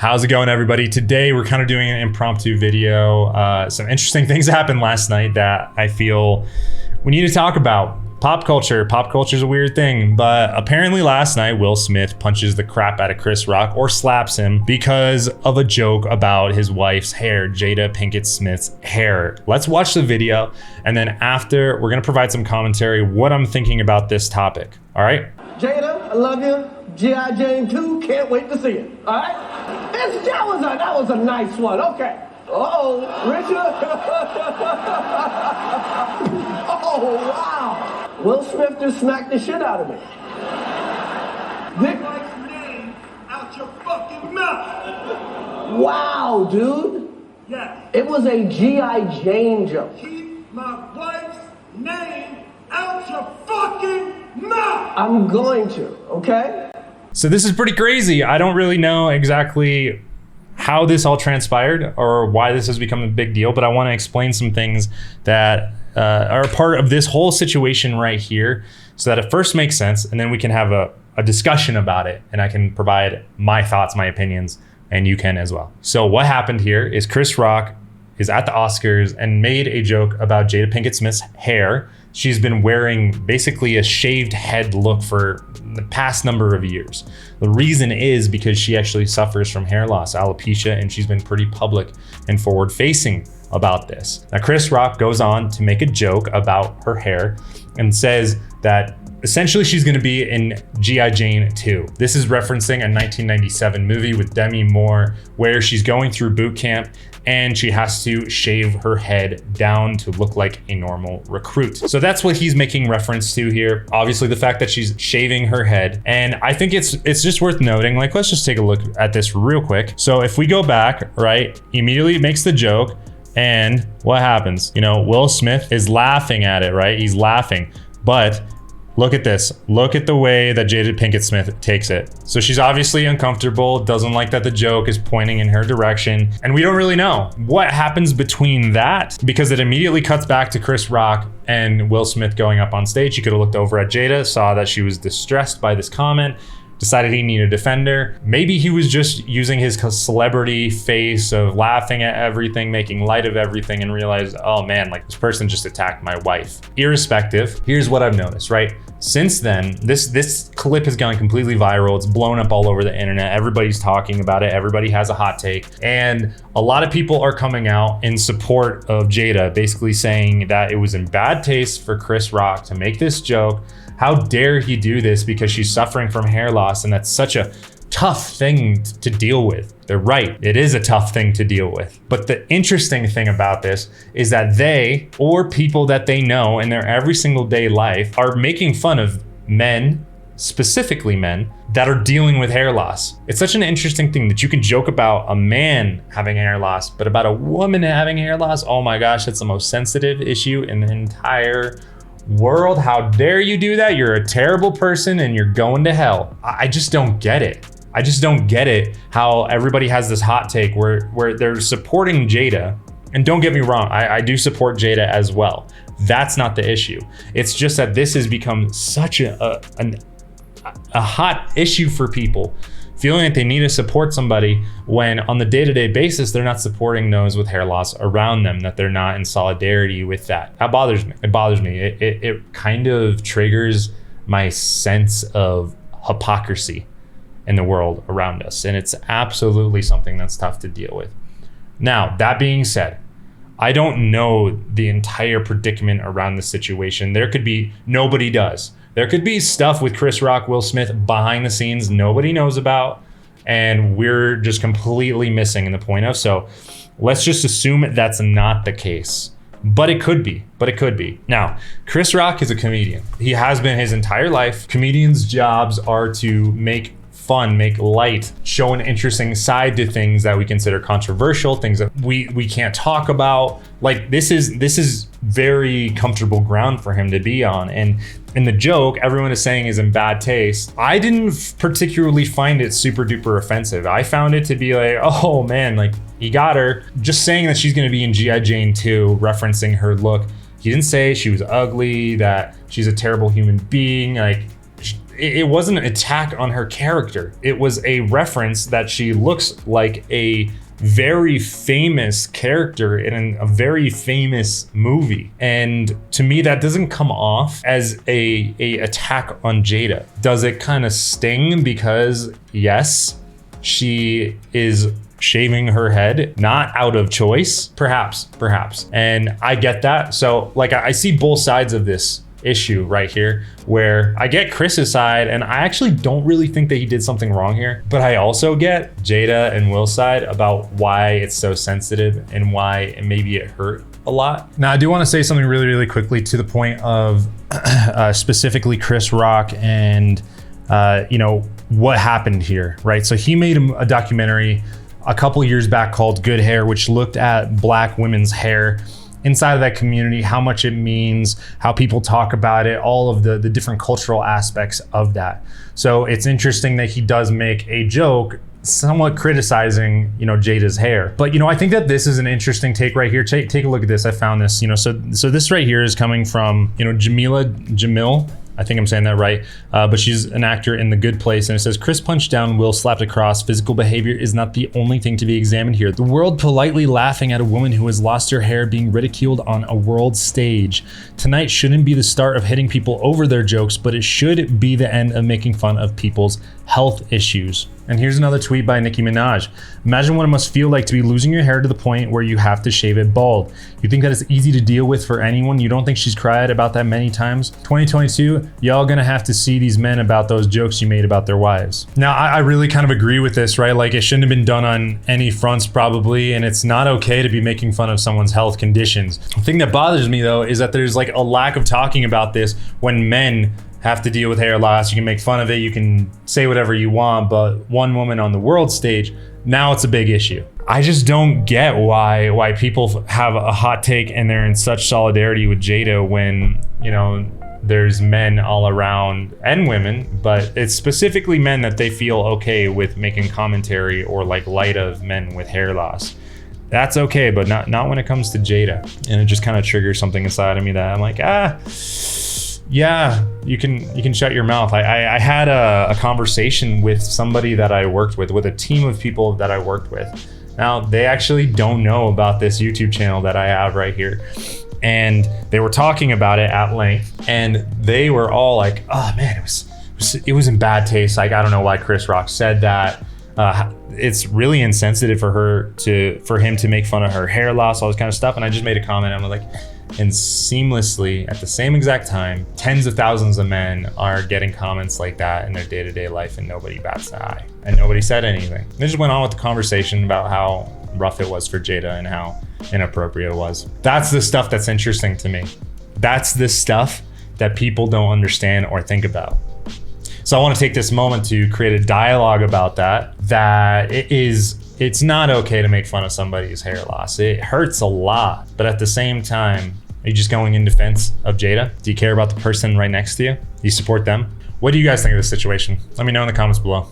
How's it going, everybody? Today we're kind of doing an impromptu video. Some interesting things happened last night that I feel we need to talk about. Pop culture is a weird thing, but apparently last night Will Smith punches the crap out of Chris Rock, or slaps him, because of a joke about his wife's hair, Jada Pinkett Smith's hair. Let's watch the video, and then after we're gonna provide some commentary, what I'm thinking about this topic. All right? Jada, I love you. G.I. Jane 2, can't wait to see it. All right? That was a nice one. Okay. Uh-oh, Richard. Oh, wow. Will Smith just smacked the shit out of me. Nick wife's name out your fucking mouth. Wow, dude. Yes. It was a G.I. Jane joke. Keep my wife's name out your fucking mouth. I'm going to, okay? So this is pretty crazy. I don't really know exactly how this all transpired or why this has become a big deal, but I want to explain some things that are a part of this whole situation right here, so that it first makes sense, and then we can have a discussion about it, and I can provide my thoughts, my opinions, and you can as well. So what happened here is Chris Rock is at the Oscars and made a joke about Jada Pinkett Smith's hair. She's been wearing basically a shaved head look for the past number of years. The reason is because she actually suffers from hair loss, alopecia, and she's been pretty public and forward facing about this. Now, Chris Rock goes on to make a joke about her hair and says that essentially she's gonna be in G.I. Jane 2. This is referencing a 1997 movie with Demi Moore where she's going through boot camp and she has to shave her head down to look like a normal recruit. So that's what he's making reference to here. Obviously the fact that she's shaving her head. And I think it's just worth noting, like, let's just take a look at this real quick. So if we go back, right, immediately makes the joke, and what happens? You know, Will Smith is laughing at it, right? He's laughing, but look at this. Look at the way that Jada Pinkett Smith takes it. So she's obviously uncomfortable, doesn't like that the joke is pointing in her direction. And we don't really know what happens between that, because it immediately cuts back to Chris Rock and Will Smith going up on stage. He could have looked over at Jada, saw that she was distressed by this comment, decided he needed a defender. Maybe he was just using his celebrity face of laughing at everything, making light of everything, and realized, oh man, like, this person just attacked my wife. Irrespective, here's what I've noticed, right? Since then, this clip has gone completely viral. It's blown up all over the internet. Everybody's talking about it. Everybody has a hot take. And a lot of people are coming out in support of Jada, basically saying that it was in bad taste for Chris Rock to make this joke. How dare he do this because she's suffering from hair loss, and that's such a tough thing to deal with. They're right, it is a tough thing to deal with. But the interesting thing about this is that they, or people that they know in their every single day life, are making fun of men, specifically men, that are dealing with hair loss. It's such an interesting thing that you can joke about a man having hair loss, but about a woman having hair loss, oh my gosh, it's the most sensitive issue in the entire world. How dare you do that? You're a terrible person and you're going to hell. I just don't get it. I just don't get it how everybody has this hot take where they're supporting Jada. And don't get me wrong, I do support Jada as well. That's not the issue. It's just that this has become such a hot issue for people, feeling like they need to support somebody when on the day-to-day basis, they're not supporting those with hair loss around them, that they're not in solidarity with that. That bothers me. It bothers me. It kind of triggers my sense of hypocrisy in the world around us. And it's absolutely something that's tough to deal with. Now, that being said, I don't know the entire predicament around the situation. There could be, nobody does. There could be stuff with Chris Rock, Will Smith behind the scenes nobody knows about, and we're just completely missing in the point of. So let's just assume that's not the case. But it could be. Now, Chris Rock is a comedian. He has been his entire life. Comedians' jobs are to make fun, make light, show an interesting side to things that we consider controversial, things that we can't talk about. Like, this is very comfortable ground for him to be on. And in the joke, everyone is saying is in bad taste. I didn't particularly find it super duper offensive. I found it to be like, oh man, like, he got her. Just saying that she's gonna be in G.I. Jane 2, referencing her look. He didn't say she was ugly, that she's a terrible human being. Like, it wasn't an attack on her character. It was a reference that she looks like a very famous character in a very famous movie. And to me, that doesn't come off as a attack on Jada. Does it kind of sting because yes, she is shaving her head, not out of choice? Perhaps. And I get that. So like, I see both sides of this issue right here, where I get Chris's side and I actually don't really think that he did something wrong here, but I also get Jada and Will's side about why it's so sensitive and why maybe it hurt a lot. Now I do want to say something really quickly to the point of specifically Chris Rock and you know, what happened here, right? So he made a documentary a couple years back called Good Hair, which looked at Black women's hair inside of that community, how much it means, how people talk about it, all of the different cultural aspects of that. So it's interesting that he does make a joke somewhat criticizing, you know, Jada's hair. But, you know, I think that this is an interesting take right here. Take a look at this. I found this, you know, so this right here is coming from, you know, Jamil. I think I'm saying that right, but she's an actor in The Good Place, and it says, Chris punched down, Will slapped across. Physical behavior is not the only thing to be examined here. The world politely laughing at a woman who has lost her hair being ridiculed on a world stage. Tonight shouldn't be the start of hitting people over their jokes, but it should be the end of making fun of people's health issues. And here's another tweet by Nicki Minaj. Imagine what it must feel like to be losing your hair to the point where you have to shave it bald. You think that it's easy to deal with for anyone? You don't think she's cried about that many times? 2022, y'all gonna have to see these men about those jokes you made about their wives. Now, I really kind of agree with this, right? Like, it shouldn't have been done on any fronts probably, and it's not okay to be making fun of someone's health conditions. The thing that bothers me though is that there's like a lack of talking about this when men have to deal with hair loss. You can make fun of it, you can say whatever you want, but one woman on the world stage, now it's a big issue. I just don't get why people have a hot take and they're in such solidarity with Jada when, you know, there's men all around and women, but it's specifically men that they feel okay with making commentary or like light of men with hair loss. That's okay, but not when it comes to Jada. And it just kind of triggers something inside of me that I'm like, yeah, you can shut your mouth. I had a conversation with somebody that I worked with a team of people that I worked with. Now, they actually don't know about this YouTube channel that I have right here. And they were talking about it at length, and they were all like, oh man, it was in bad taste. Like, I don't know why Chris Rock said that. It's really insensitive for him to make fun of her hair loss, all this kind of stuff. And I just made a comment. I'm like, and seamlessly at the same exact time, tens of thousands of men are getting comments like that in their day-to-day life, and nobody bats an eye, and nobody said anything. They just went on with the conversation about how rough it was for Jada and how inappropriate it was. That's the stuff that's interesting to me. That's the stuff that people don't understand or think about. So I want to take this moment to create a dialogue about that it's not okay to make fun of somebody's hair loss. It hurts a lot, but at the same time, are you just going in defense of Jada? Do you care about the person right next to you? Do you support them? What do you guys think of this situation? Let me know in the comments below.